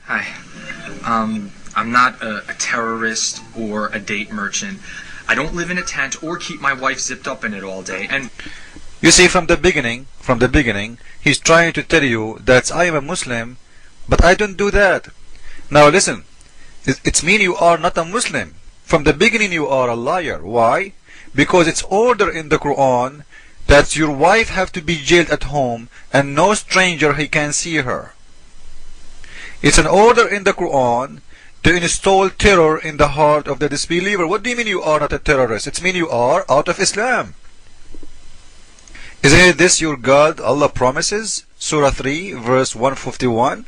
Hi. I'm not a terrorist or a date merchant. I don't live in a tent or keep my wife zipped up in it all day. And You see, from the beginning, he's trying to tell you that I am a Muslim, but I don't do that. Now listen, it's mean you are not a Muslim. From the beginning you are a liar. Why? Because it's order in the Quran that your wife have to be jailed at home and no stranger he can see her. It's an order in the Quran to install terror in the heart of the disbeliever. What do you mean you are not a terrorist? It means you are out of Islam. Isn't this your God Allah promises? Surah 3 verse 151.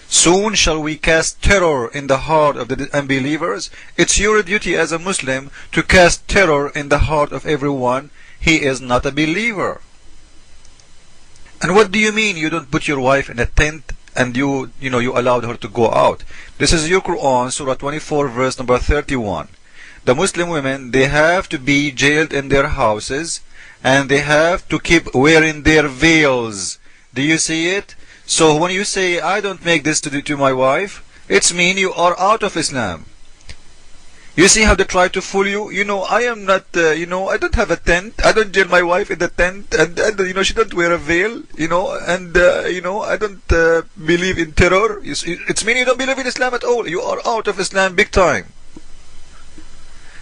Soon shall we cast terror in the heart of the unbelievers. It's your duty as a Muslim to cast terror in the heart of everyone. He is not a believer. And what do you mean you don't put your wife in a tent and you allowed her to go out? This is your Quran, Surah 24 verse number 31. The Muslim women, they have to be jailed in their houses and they have to keep wearing their veils. Do you see it? So when you say I don't make this to my wife, it's mean you are out of Islam. You see how they try to fool you? I am not, I don't have a tent. I don't jail my wife in the tent, and she don't wear a veil, and I don't believe in terror. It's mean you don't believe in Islam at all. You are out of Islam big time.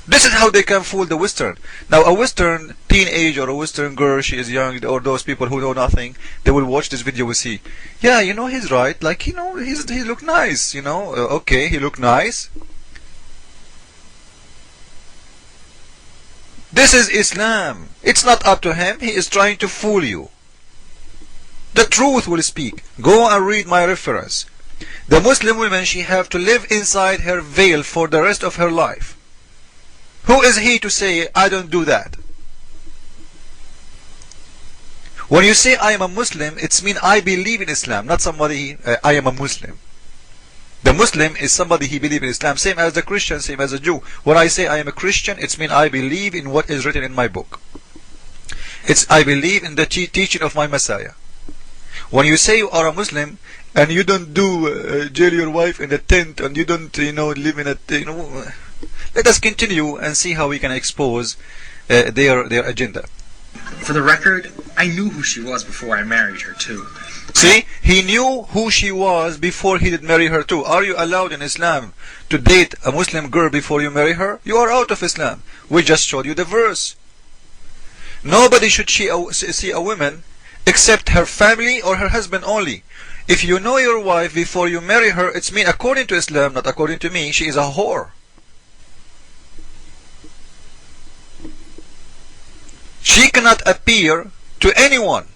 This is how they can fool the Western. Now, a Western teenager or a Western girl, she is young, or those people who know nothing, they will watch this video and see, yeah, he's right. Like, he look nice, okay, he look nice. This is Islam. It's not up to him. He is trying to fool you. The truth will speak. Go and read my reference. The Muslim woman, she have to live inside her veil for the rest of her life. Who is he to say, I don't do that? When you say I am a Muslim, it's mean I believe in Islam, not somebody, I am a Muslim. The Muslim is somebody he believes in Islam, same as the Christian, same as the Jew. When I say I am a Christian, it's mean I believe in what is written in my book. It's I believe in the teaching of my Messiah. When you say you are a Muslim and you don't do jail your wife in a tent and you don't live in a let us continue and see how we can expose their agenda. for the record, I knew who she was before I married her too. See, he knew who she was before he did marry her too. Are you allowed in Islam to date a Muslim girl before you marry her? You are out of Islam. We just showed you the verse. Nobody should see a woman except her family or her husband only. If you know your wife before you marry her, it's mean according to Islam, not according to me, she is a whore. She cannot appear to anyone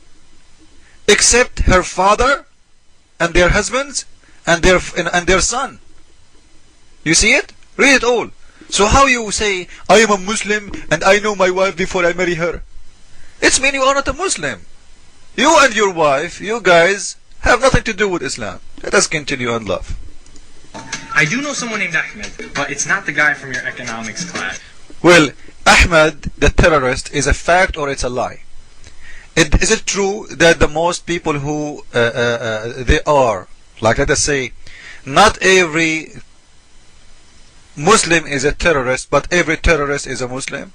except her father and their husbands and their son. You see it? Read it all. So how you say, I am a Muslim and I know my wife before I marry her? It's mean you are not a Muslim. You and your wife, you guys, have nothing to do with Islam. Let us continue on love. I do know someone named Ahmed, but it's not the guy from your economics class. Well, Ahmed, the terrorist, is a fact or it's a lie? Is it true that the most people who they are, like let us say, not every Muslim is a terrorist, but every terrorist is a Muslim?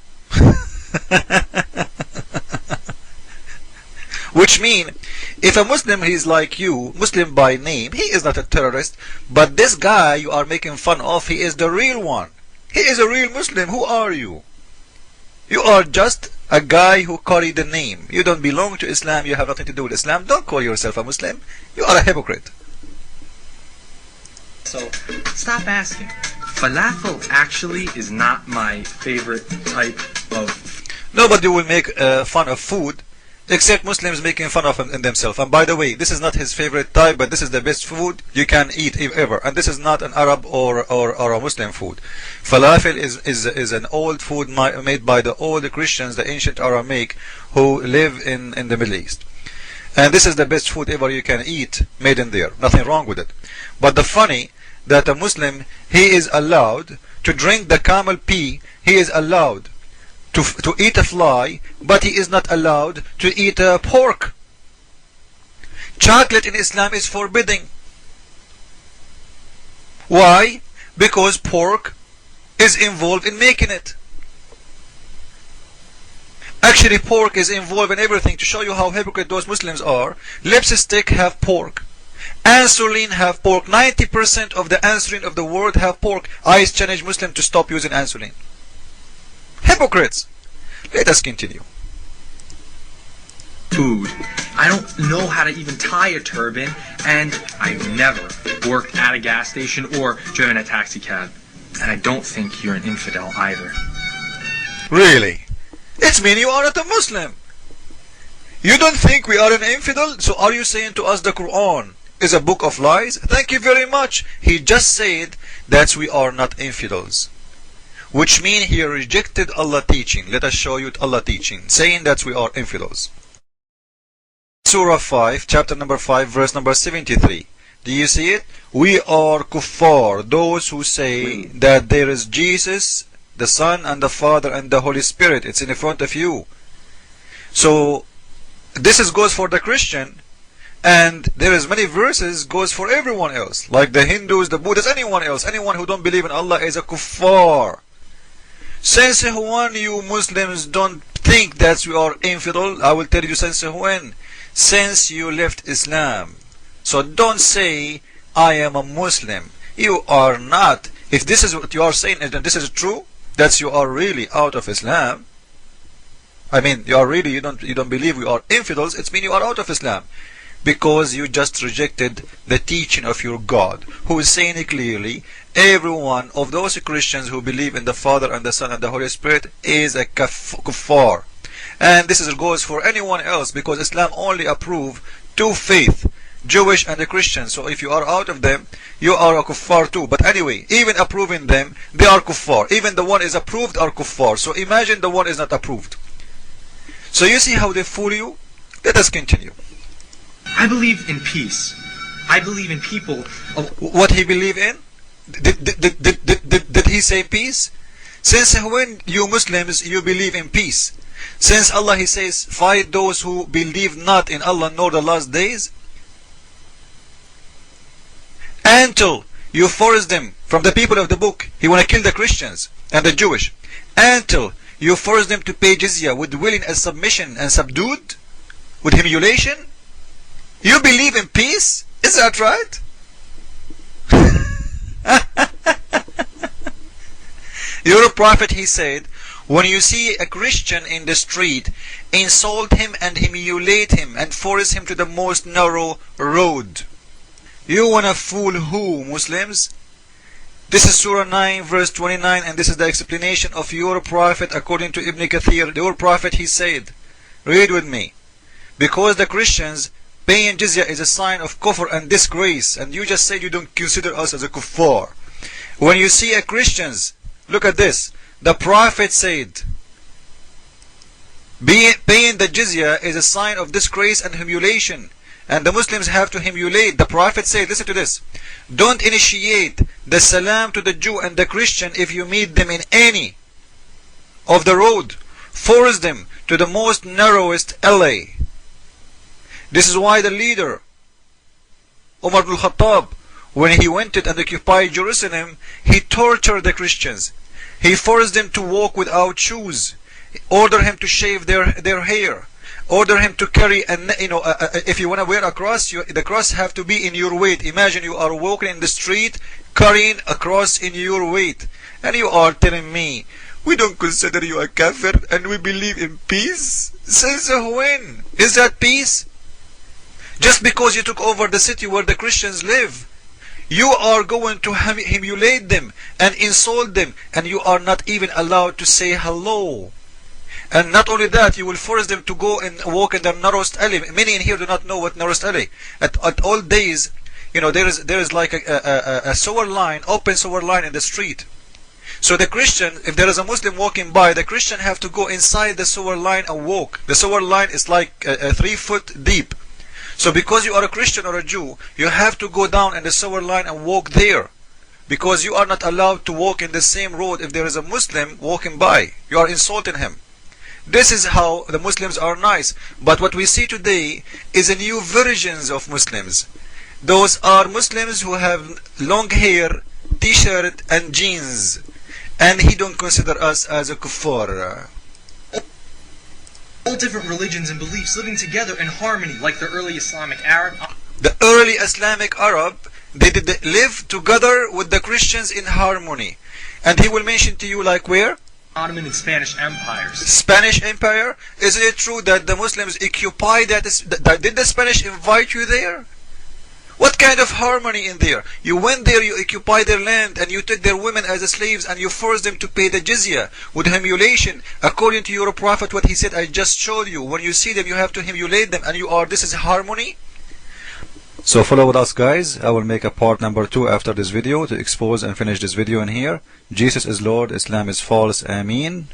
Which mean, if a Muslim is like you, Muslim by name, he is not a terrorist, but this guy you are making fun of, he is the real one. He is a real Muslim. Who are you? You are just a guy who carry the name. You don't belong to Islam. You have nothing to do with Islam. Don't call yourself a Muslim. You are a hypocrite. So, stop asking. Falafel actually is not my favorite type of... Nobody will make fun of food except Muslims making fun of him themselves. And by the way, this is not his favorite type, but this is the best food you can eat ever. And this is not an Arab or a Muslim food. Falafel is an old food made by the old Christians, the ancient Aramaic, who live in the Middle East. And this is the best food ever you can eat, made in there. Nothing wrong with it. But the funny, that a Muslim, he is allowed to drink the camel pee, he is allowed to eat a fly, but he is not allowed to eat pork. Chocolate in Islam is forbidden. Why? Because pork is involved in making it. Actually, pork is involved in everything. To show you how hypocrite those Muslims are, lipstick have pork. Insulin have pork. 90% of the insulin of the world have pork. I challenge Muslims to stop using insulin. Hypocrites. Let us continue. Food. I don't know how to even tie a turban, and I've never worked at a gas station or driven a taxi cab. And I don't think you're an infidel either. Really? It means you are not a Muslim. You don't think we are an infidel? So are you saying to us the Quran is a book of lies? Thank you very much. He just said that we are not infidels, which means he rejected Allah teaching. Let us show you Allah teaching, saying that we are infidels. Surah 5, chapter number 5, verse number 73. Do you see it? We are kuffar, those who say that there is Jesus, the Son and the Father and the Holy Spirit. It's in front of you. So this goes for the Christian, and there is many verses goes for everyone else, like the Hindus, the Buddhists, anyone else. Anyone who don't believe in Allah is a kuffar. Since when you Muslims don't think that we are infidel, I will tell you since when. Since you left Islam. So don't say I am a Muslim. You are not. If this is what you are saying and this is true, that you are really out of Islam. I mean, you are really, you don't believe we are infidels. It means you are out of Islam, because you just rejected the teaching of your God, who is saying it clearly. Every one of those Christians who believe in the Father and the Son and the Holy Spirit is a kuffar. And this goes for anyone else, because Islam only approve two faith, Jewish and the Christian. So if you are out of them, you are a kuffar too. But anyway, even approving them, they are kuffar. Even the one is approved are kuffar. So imagine the one is not approved. So you see how they fool you? Let us continue. I believe in peace. I believe in people. What he believe in? Did he say peace? Since when you Muslims you believe in peace? Since Allah, he says, fight those who believe not in Allah nor the last days, until you force them from the people of the book. He want to kill the Christians and the Jewish, until you force them to pay jizya with willing and submission and subdued with humiliation. You believe in peace? Is that right? Your prophet, he said, when you see a Christian in the street, insult him and humiliate him and force him to the most narrow road. You wanna fool who, Muslims? This is Surah 9 verse 29, and this is the explanation of your prophet according to Ibn Kathir. Your prophet, he said, read with me, because the Christians paying jizya is a sign of kufr and disgrace, and you just said you don't consider us as a kuffar. When you see a Christians, look at this, the prophet said paying the jizya is a sign of disgrace and humiliation, and the Muslims have to humiliate. The prophet said, listen to this, don't initiate the salam to the Jew and the Christian if you meet them in any of the road. Force them to the most narrowest alley. This is why the leader Umar ibn al-Khattab, when he went and occupied Jerusalem, he tortured the Christians. He forced them to walk without shoes, ordered him to shave their hair, order him to carry, and if you want to wear a cross, the cross have to be in your weight. Imagine you are walking in the street carrying a cross in your weight, and you are telling me we don't consider you a kafir and we believe in peace? Since when? Is that peace? Just because you took over the city where the Christians live, you are going to humiliate them and insult them, and you are not even allowed to say hello. And not only that, you will force them to go and walk in the narrowest alley. Many in here do not know what narrowest alley. At all days, there is like a sewer line, open sewer line in the street. So the Christian, if there is a Muslim walking by, the Christian have to go inside the sewer line and walk. The sewer line is like 3 foot deep. So because you are a Christian or a Jew, you have to go down in the sewer line and walk there, because you are not allowed to walk in the same road if there is a Muslim walking by. You are insulting him. This is how the Muslims are nice. But what we see today is a new versions of Muslims. Those are Muslims who have long hair t-shirt and jeans, and he don't consider us as a kuffar. All different religions and beliefs living together in harmony, like the early Islamic Arab. The early Islamic Arab, they did live together with the Christians in harmony. And he will mention to you like where? Ottoman and Spanish empires. Spanish Empire. Isn't it true that the Muslims occupied that? Did the Spanish invite you there? What kind of harmony in there? You went there, you occupied their land, and you took their women as slaves, and you forced them to pay the jizya with humiliation, according to your prophet, what he said, I just showed you. When you see them, you have to humiliate them, and this is harmony? So follow with us, guys. I will make a part number 2 after this video to expose and finish this video in here. Jesus is Lord, Islam is false, Ameen.